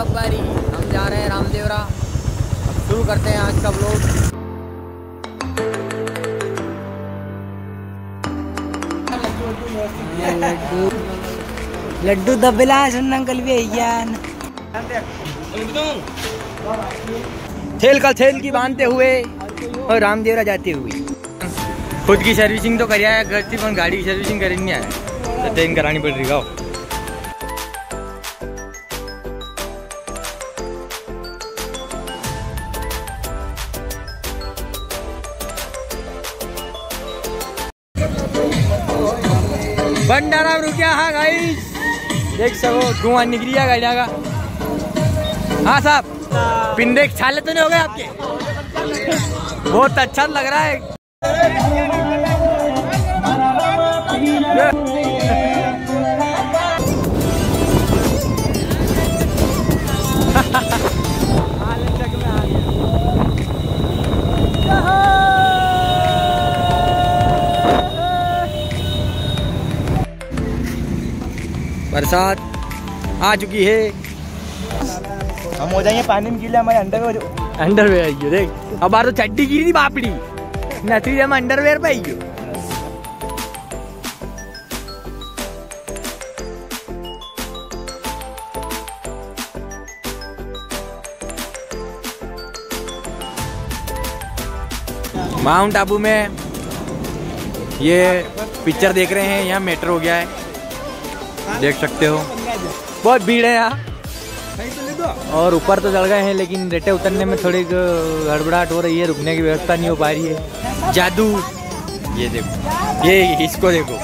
अकबारी। हम जा रहे हैं रामदेवरा। अब शुरू करते हैं आज का व्लॉग। लड्डू दबला सुन अंकल भी ज्ञान थेल की बांधते हुए और रामदेवरा जाते हुए। खुद की सर्विसिंग तो कर आया घर से, गाड़ी की सर्विसिंग कर नहीं आया तो ट्रेन करानी पड़ रही गाओ। भंडारा रुकिया। हाँ गाइस देख सको धुआं निकल गया गाड़िया का। हाँ साहब पिंडे छाले तो नहीं हो गए आपके? बहुत अच्छा लग रहा है। बरसात आ चुकी है। हम हो जाएंगे पानी में गीले। हमारे अंडरवेयर आइयो देख। अब बार तो चड्डी गिरी थी बापड़ी नथी हम अंडरवेयर पे आइयो। माउंट आबू में ये पिक्चर देख रहे हैं। यहाँ मेट्रो हो गया है, देख सकते हो। बहुत भीड़ है यहाँ। और ऊपर तो चढ़ गए हैं लेकिन रेटे उतरने में थोड़ी गड़बड़ाहट हो रही है। रुकने की व्यवस्था नहीं हो पा रही है। जादू ये देखो, ये इसको देखो,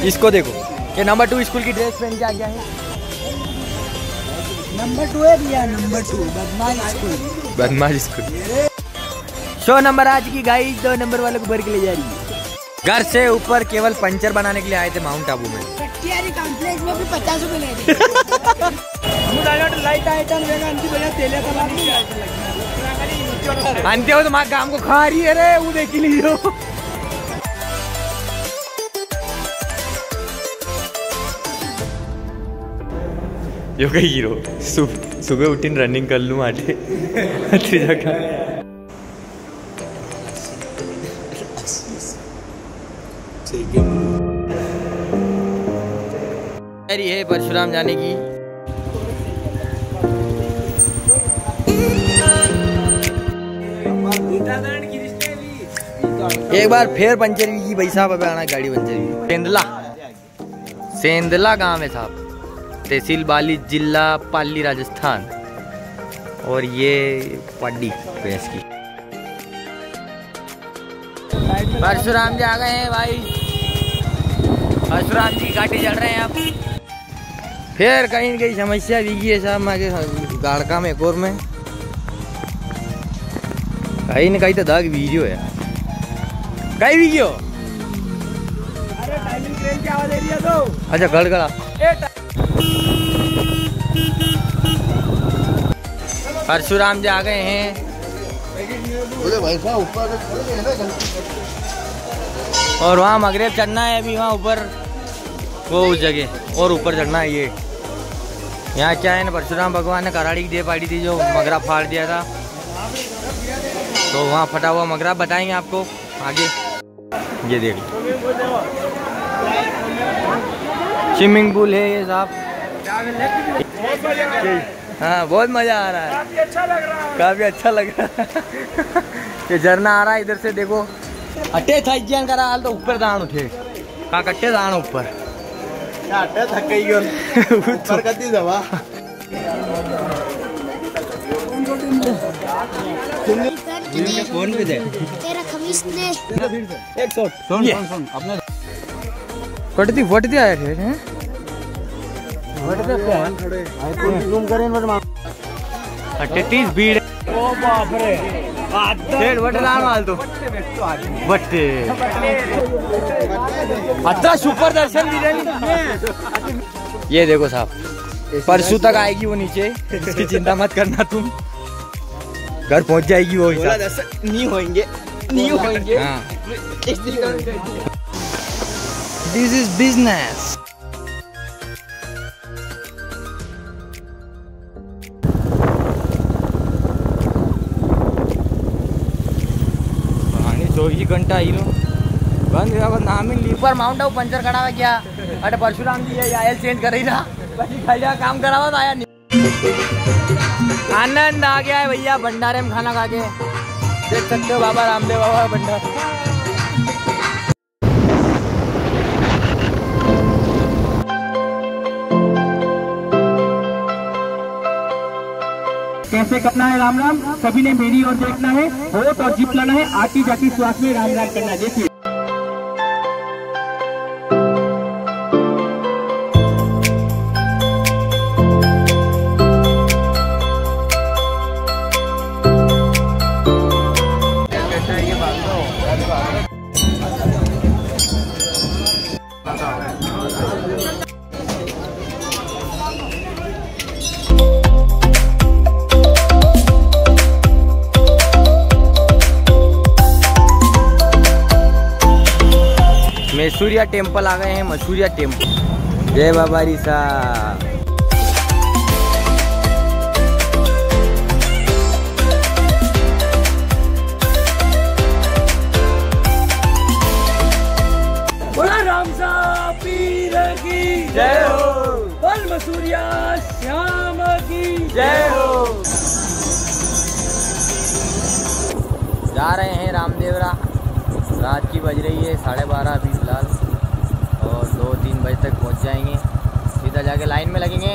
इसको देखो। ये नंबर 2 स्कूल की ड्रेस पहन के आ गया है। नंबर 2 है भैया, नंबर 2 बदमाश स्कूल। बदमाश स्कूल 100 नंबर आज की गाइस 2 नंबर वालों को भर के ले जा रही है। घर से ऊपर केवल पंचर बनाने के लिए आए थे माउंट आबू में। में भी 50 रुपए ले आंते हो तो माँ काम को खा रही है रे। वो देख लीजिए। यो कहीं हीरो सुबह उठीन रनिंग कर लूँ आटे जगह। तैयारी है परशुराम जाने की। एक बार फिर पंचर भी की भाई साहब। अब आना गाड़ी पंचर भी। सेंदला गांव है साहब, तहसील बाली, जिला पाली, राजस्थान। और ये पड्डी भैंस की। परशुराम जी आ गए हैं भाई। परशुराम जी की गाड़ी चढ़ रहे हैं आप। फिर कहीं न कहीं समस्या दिखी है साहब मागे गाड़का में एक और में कहीं न कहीं तो दाग वीडियो है। कहीं वीडियो अरे टाइमिंग ट्रेन की आवाज आ रही है तो। अच्छा गड़गड़ा। परशुराम जी आ गए हैं। और वहाँ मगरेब चढ़ना है अभी। वहाँ ऊपर वो उस जगह और ऊपर चढ़ना है। ये यहाँ क्या है ना, परशुराम भगवान ने कराड़ी की दे पाड़ी थी जो मगरा फाड़ दिया था। तो वहाँ फटा हुआ मगरा बताएंगे आपको आगे। ये देख स्विमिंग पूल है ये साहब। हाँ बहुत मजा आ रहा है। काफी अच्छा लग रहा है। ये झरना आ रहा है इधर से देखो। अट्टे था ज्ञान करा हाल तो ऊपर दान उठे का कट्टे दान ऊपर अट्टे थक गई ऊपर कती दवा। फोन पे दे तेरा खमीस ने एक शॉट सुन अपने कटती फटती आया थे हैं फटते पे है जूम करें मत अट्टे 30 भीड़। ओ बाप रे डेढ़ बटे दान माल तो बट्टे अच्छा सुपर दर्शन भी। ये देखो साहब परसों तक आएगी वो नीचे, इसकी चिंता मत करना तुम। घर पहुंच जाएगी वो। नहीं होंगे नहीं होंगे। This is business. 24 घंटा हीरो बंद नाम ही ऊपर माउंट आबू पंचर खड़ा है क्या? अरे परशुराम जी ये आयल चेंज कर रही ना, बढ़िया काम करा हुआ आया नहीं। आनंद आ गया है भैया भंडारे में खाना खा के, देख सकते हो बाबा रामदेव बाबा भंडारा। कैसे करना है राम राम, सभी ने मेरी ओर देखना है, होठ और जीप लाना है, आती जाती श्वास में राम राम करना है। देखिए मैसूरिया टेम्पल आ गए हैं, मैसूरिया टेम्पल। जय बाबा रिसा। बोला रामसा पीर की जय हो, बोल मैसूरिया श्याम की जय हो। जा रहे हैं रामदेवरा, रात की बज रही है 12:30 अभी फिलहाल, और 2-3 बजे तक पहुंच जाएंगे। सीधा जाके लाइन में लगेंगे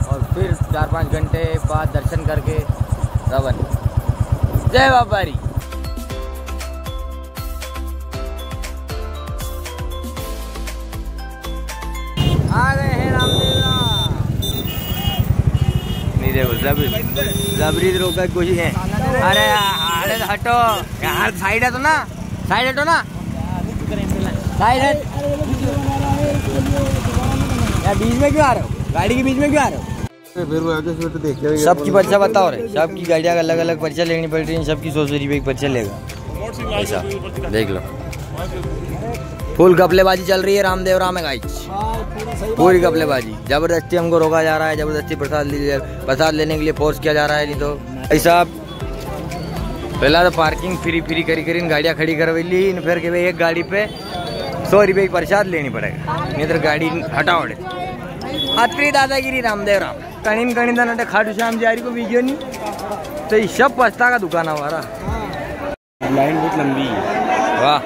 और फिर 4-5 घंटे बाद दर्शन करके रवन। जय बाबारी। आ गए हैं रामदेवरा। नहीं देखो जबरी रोका कुछ है। अरे हटो यार, साइड है तो ना, साइड हटो ना, साइड हट। यार बीच में क्यों आ रहे हो? गाड़ी के बीच में क्यों आ रहे हो? सबकी पर्चा बताओ रे, सबकी गाड़ियाँ अलग अलग पर्चा लेनी पड़ रही है, सबकी 100 रुपये की पर्चा लेगा ऐसा। देख लो फुल गपलेबाजी चल रही है रामदेवरा में गाइस, पूरी गपलेबाजी। जबरदस्ती हमको रोका जा रहा है, जबरदस्ती प्रसाद लेने के लिए फोर्स किया जा रहा है। नहीं तो ऐसा पहला तो पार्किंग फ्री करी गाड़ियाँ खड़ी करवा ली, फिर के भाई एक गाड़ी पे 100 रुपये की प्रसाद लेनी पड़ेगा, नहीं तो गाड़ी हटाओ। अत्री दादागिरी रामदेव राम कणिन नटे खाटू श्याम जी को वीडियो नहीं तो ये सब पछता का दुकान हमारा। लाइन बहुत लंबी है। वाह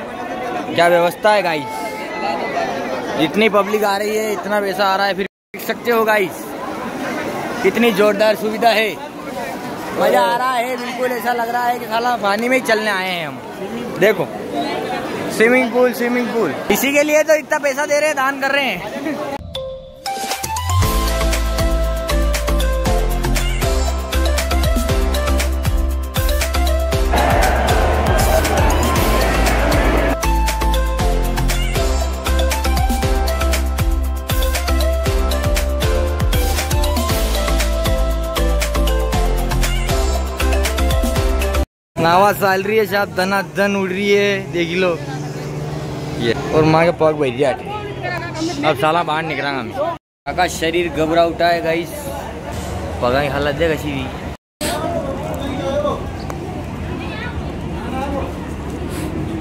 क्या व्यवस्था है गाइस, इतनी पब्लिक आ रही है, इतना पैसा आ रहा है, फिर देख सकते हो गाइस कितनी जोरदार सुविधा है। मजा आ रहा है, बिल्कुल ऐसा लग रहा है कि साला पानी में ही चलने आए हैं हम। देखो स्विमिंग पूल इसी के लिए तो इतना पैसा दे रहे हैं, दान कर रहे हैं। नावा चल रही है, साहब धनाधन उड़ रही है, देख लो ये। और माँ के पग बैठ गया, अब साला बाहर निकला हम। का शरीर घबरा उठा है गाइस, पगा की हालत है कसी भी।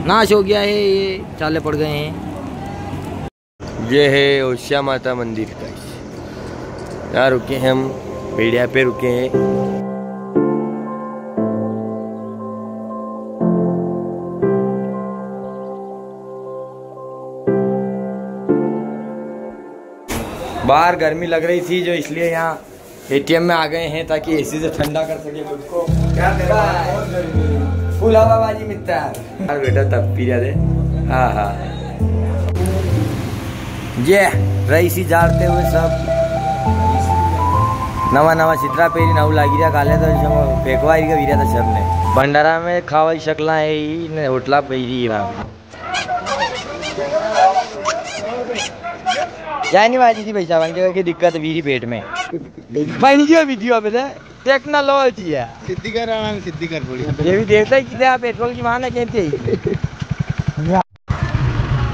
नाश हो गया है, ये चाले पड़ गए हैं। ये है ओशिया माता मंदिर गाइस, यहाँ रुके हैं हम, मीडिया पे रुके हैं। बाहर गर्मी लग रही थी जो, इसलिए यहाँ एटीएम में आ गए हैं ताकि एसी से ठंडा कर सके खुद को। क्या फुल हवाबाजी मिलता है यार बेटा, तब पी जाते। हाँ ये रईसी जाते हुए सब नवा चित्रा पेरी नव लागी रहा काले तो फेंकवा का वीरा था सब ने। भंडारा में खावा शकला है ही होटला पेरी जाए नहीं बाजी थी पैसा बन की दिक्कत वीरी पेट में भाई नहीं वीडियो पे टेक्नोलॉजी है। सिद्धिकर थोड़ी ये भी देखता है कि पेट्रोल की मान है कहते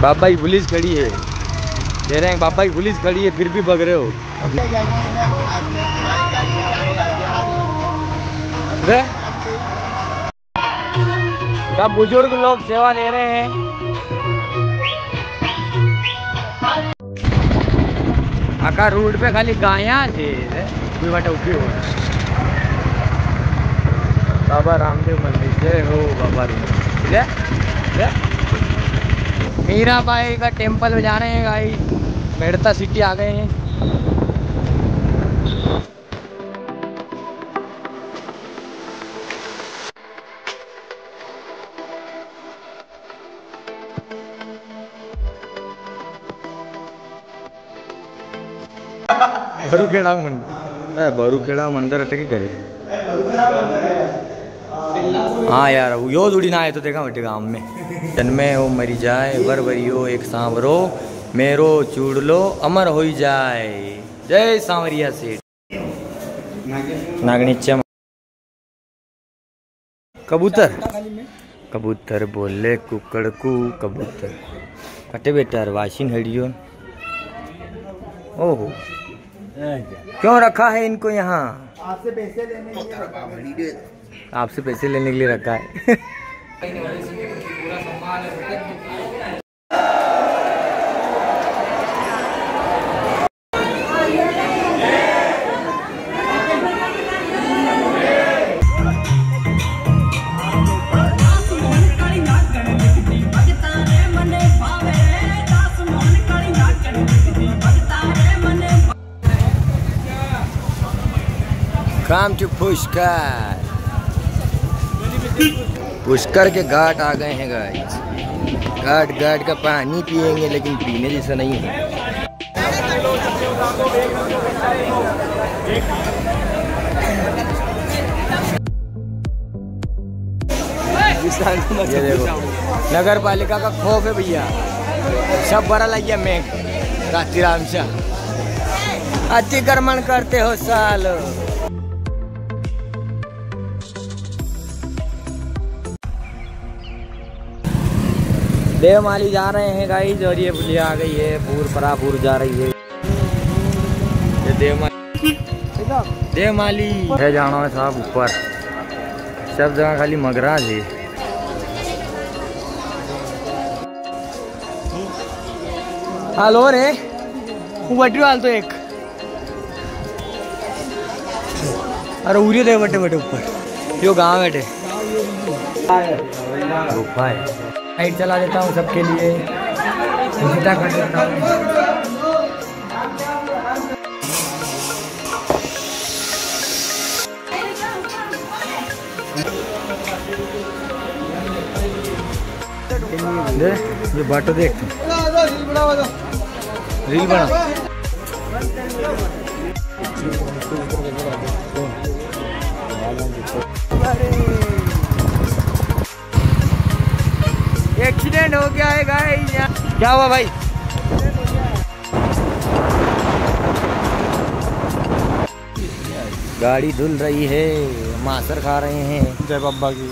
बाबा की पुलिस खड़ी है, कह रहे हैं बाबा की पुलिस खड़ी है फिर भी भग रहे हो। सब बुजुर्ग लोग सेवा ले रहे हैं। आका रोड पे खाली गाया थे कोई बाटे उठी हो। बाबा रामदेव मंदिर, जय हो बाबा रामदेव। मीराबाई का टेम्पल में जा रहे हैं गाइस, मेड़ता सिटी आ गए हैं। बरूखेड़ा मंदिर अटे की करे। हाँ यार यो जुड़ी ना आए तो देखा बटे गाँव में जन्मे हो मरी जाए वर वरियो एक सांवरो मेरो चूड़लो अमर हो जाए। जय सांवरिया सेठ। नागनीचा कबूतर कबूतर बोले कुकड़ कू कबूतर कटे बेटा वाशिंग हड़ियो। ओहो क्यों रखा है इनको यहाँ? आपसे पैसे लेने के लिए रखा है। Come to Pushkar. पुष्कर के घाट आ गए हैं गाइस। घाट घाट का पानी पिएंगे लेकिन पीने जैसा नहीं है। ये देखो नगर पालिका का खौफ है भैया, सब बड़ा लगिया मैं राम शाह अतिक्रमण करते हो साल। देवमाली जा रहे हैं गाइस और ये पुलिया आ गई है, पूर जा रही है। ये देवमाली है, जाना है साहब ऊपर, सब जगह खाली मगराज है। हेलो रे बटी वाल तो एक अरे उरी दे बटे बटे ऊपर यो गाँव बैठे गुफा है। लाइट चला देता हूँ सबके लिए, सीधा कर देता हूँ। ये बाटो देख रील बना। एक्सीडेंट हो गया है गाइस। क्या हुआ भाई? गाड़ी धुल रही है, मासर खा रहे हैं। जय बाबा की।